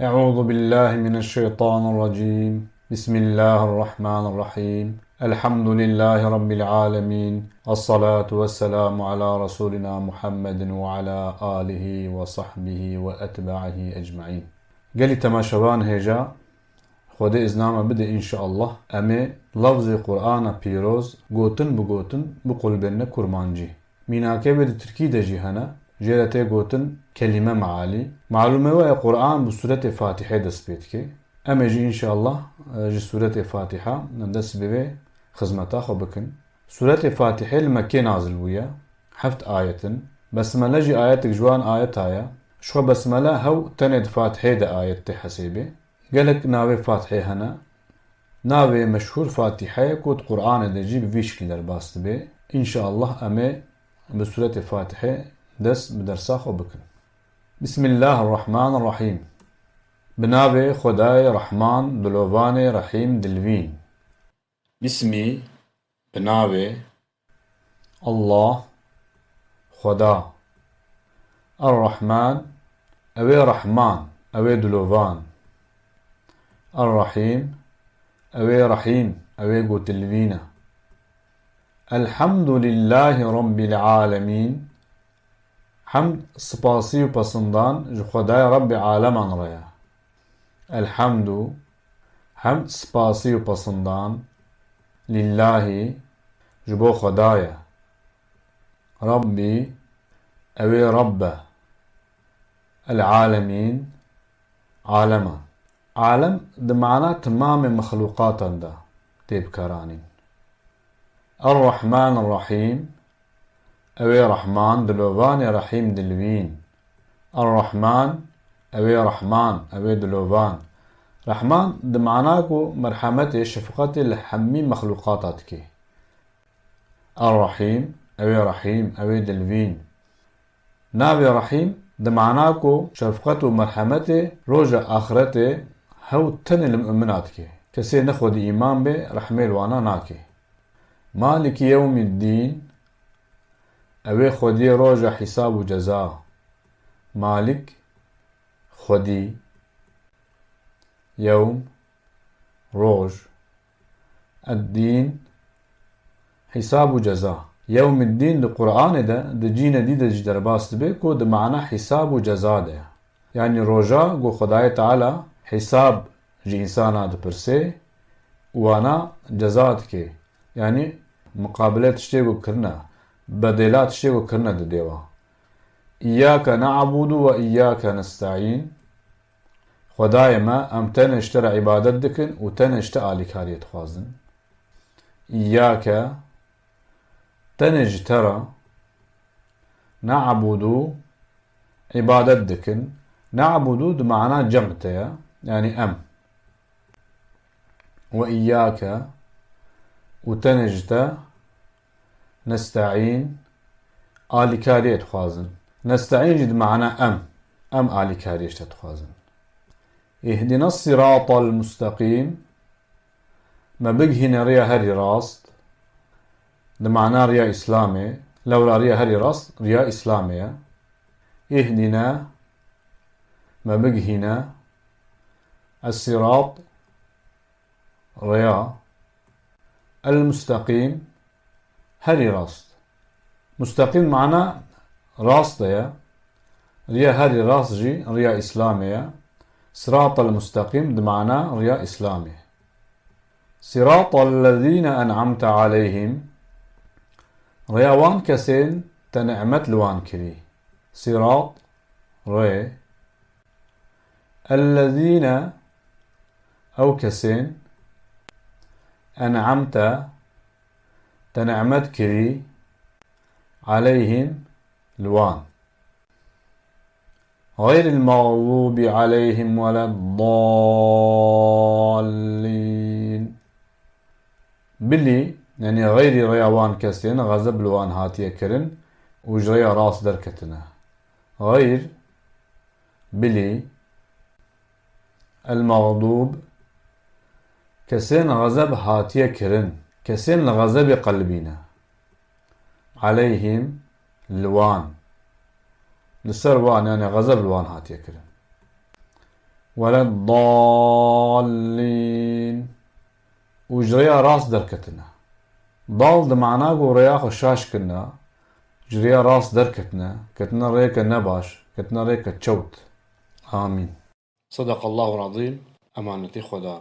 أعوذ بالله من الشيطان الرجيم. بسم الله الرحمن الرحيم. الحمد لله رب العالمين. الصلاة والسلام على رسولنا محمد وعلى آله وصحبه وأتباعه أجمعين. قال تماشوان هجا خود إزنام بدأ إن شاء الله أمي لفظ قرآن بيروز قوتن بقوتن بقلبنا كرمانجي ميناكي بد تركي دجي هنا جيرتي قوتن كلمة معالي معلومة ويا قرآن بسورة فاتحة دس بيتكي أمي جي إن شاء الله جي سورة فاتحة ندس ببي خزمتا خبكن سورة فاتحة المكي نازل ويا حفت آية بسملة جي آياتك جوان آية آية شو بسملة هو تند فاتحة دا آية تحسيبي قالك ناوي فاتحة هنا ناوي مشهور فاتحة كود قرآن دجي بفيش كدر باست بي إن شاء الله أمي بسورة فاتحة دس بدرساخ وبكن. بسم الله الرحمن الرحيم. بناوي خداي رحمن دلوفاني رحيم دلوين. بسمي بناوي الله خدا الرحمن أوي رحمن أوي دلوفان الرحيم أوي رحيم أوي قوتلوينة. الحمد لله رب العالمين. حمد سپاسی و پسندان جو خدای رب عالمان ریا. الحمد حمد سپاسی و پسندان لله جبو خدای ربي أوي رب العالمين عالما عالم ده معناه تمام مخلوقات ده تبكرانين. الرحمن الرحيم أوي رحمن دلوفان رحيم دلوين. الرحمن أوي رحمن أوي دلوفان رحمن ده معناكو مرحمته شفقته لحمي مخلوقاتك. الرحيم أوي رحيم أوي دلوين نابي رحيم ده معناكو شفقته ومرحمته روجة آخرته هو تن المؤمناتك كسي نخود إيمان به رحمه الوانا ناكي. مالك يوم الدين أوي خودي روجة حساب وجزاء. مالك خودي يوم روج الدين حساب وجزاء. يوم الدين ده قرآن ده جينا دي ده جدر باست بيكو ده معنى حساب وجزاء ده يعني روجا قو خداي تعالى حساب جي إنسانا ده برسي وانا جزاءتك يعني مقابلات تشتيقو كرنا بديلات تشتيقو كرنا ده ديوا. إياك نعبد وإياك نستعين خداي ما أم تنشتر عبادت دكن و تنشت آلكاريت خوازن. إياك تنجترى نعبد عبادت دكن نعبد بمعنى جمعتها يعني أم وإياك وتنجت نستعين آلكاريت خوازن. نستعين جد معنى أم آلكاريت تتخوازن. اهدنا الصراط المستقيم ما بقهنا ريا هري راست ده معناه ريا إسلامي لولا ريا هري راست ريا إسلامي. اهدنا ما بقهنا الصراط ريا المستقيم هري راست مستقيم معناه راست يا ريا هري راست جي ريا إسلامي. صراط المستقيم ده معناه ريا إسلامي. صراط الذين أنعمت عليهم رياوان كسين تنعمت لوان كري. صراط ري الذين أو كسين أنعمت تنعمت كري عليهم لوان غير المغضوب عليهم ولا الضالين. بلي يعني غير رياوان كسين غزب لوان هاتيه كرن وجريا راس دركتنا. غير بلي المغضوب كسين غزب هاتيه كرن كسين غزب قلبينا عليهم لوان لسر وان يعني غزب لوان هاتيه كرن ولا الضالين. وجريا راس دركتنا ضال معناه وريا خشاش كنا جريا راس دركتنا كتنا ريكا نباش كتنا ريكا تشوت. آمين. صدق الله العظيم. أمانتي خدا.